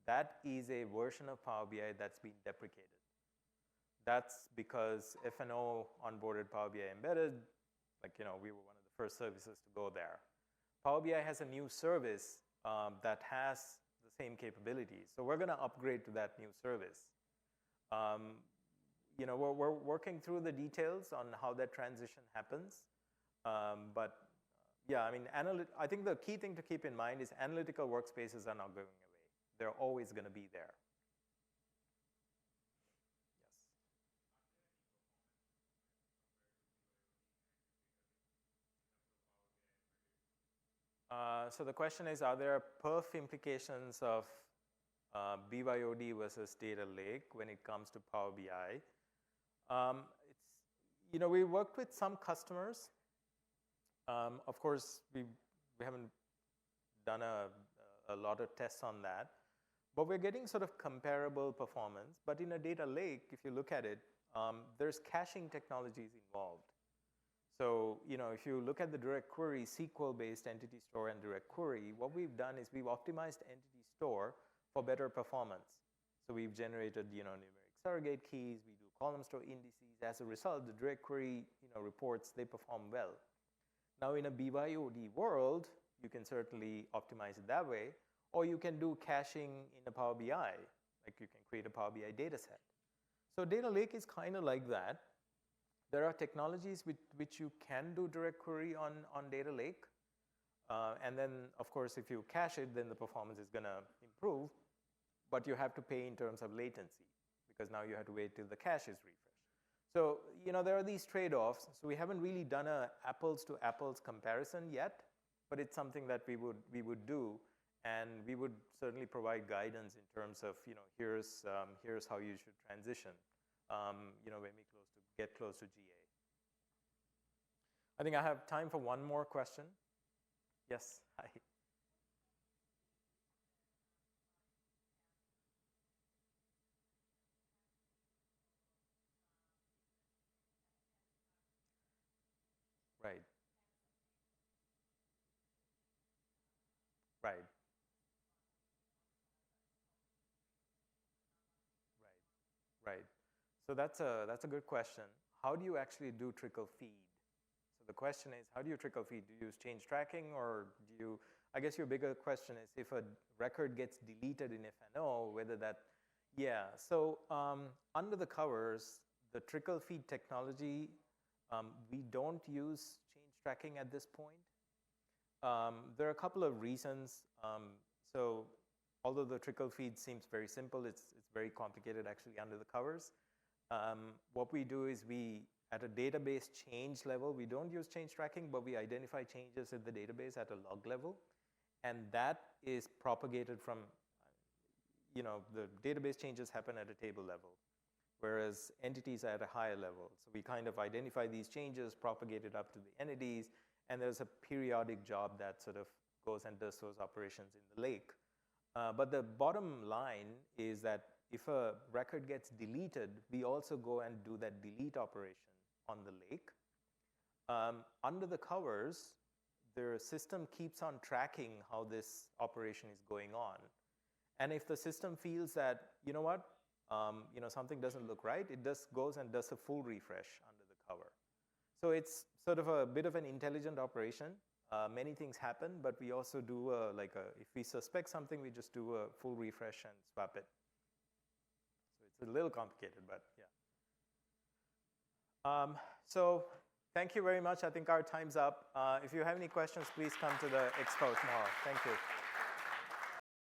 that is a version of Power BI that's been deprecated. That's because FNO onboarded Power BI Embedded. We were one of the first services to go there. Power BI has a new service that has the same capabilities. So we're going to upgrade to that new service. We're working through the details on how that transition happens. But yeah, I mean, I think the key thing to keep in mind is analytical workspaces are not going away. They're always going to be there. So the question is, are there perf implications of BYOD versus data lake when it comes to Power BI? We worked with some customers. Of course, we haven't done a lot of tests on that, but we're getting sort of comparable performance. But in a data lake, if you look at it, there's caching technologies involved. So, if you look at the direct query, SQL-based entity store and direct query, what we've done is we've optimized entity store for better performance. So we've generated, numeric surrogate keys, we do column store indices. As a result, the direct query, reports, they perform well. Now, in a BYOD world, you can certainly optimize it that way, or you can do caching in a Power BI, like you can create a Power BI data set. So data lake is kind of like that. There are technologies with which you can do direct query on data lake. And then, of course, if you cache it, then the performance is going to improve. But you have to pay in terms of latency, because now you have to wait till the cache is refreshed. So, there are these trade-offs. So we haven't really done a apples-to-apples comparison yet, but it's something that we would do. And we would certainly provide guidance in terms of, here's how you should transition, when we get close to GA. I think I have time for one more question. Yes, hi. Right. Right. Right. Right. So that's a good question. How do you actually do trickle feed? So the question is, how do you trickle feed? Do you use change tracking, or do you, I guess your bigger question is if a record gets deleted in FNO, whether that, yeah. So under the covers, the trickle feed technology, we don't use change tracking at this point. There are a couple of reasons. So although the trickle feed seems very simple, it's very complicated actually under the covers. What we do is at a database change level, we don't use change tracking, but we identify changes in the database at a log level. And that is propagated from, the database changes happen at a table level, whereas entities are at a higher level. So we kind of identify these changes, propagate it up to the entities, and there's a periodic job that sort of goes and does those operations in the lake. But the bottom line is that if a record gets deleted, we also go and do that delete operation on the lake. Under the covers, the system keeps on tracking how this operation is going on. And if the system feels that, you know what, something doesn't look right, it just goes and does a full refresh under the cover. So it's sort of a bit of an intelligent operation. Many things happen, but we also do if we suspect something, we just do a full refresh and swap it. So it's a little complicated, but yeah. So thank you very much. I think our time's up. If you have any questions, please come to the expo tomorrow. Thank you.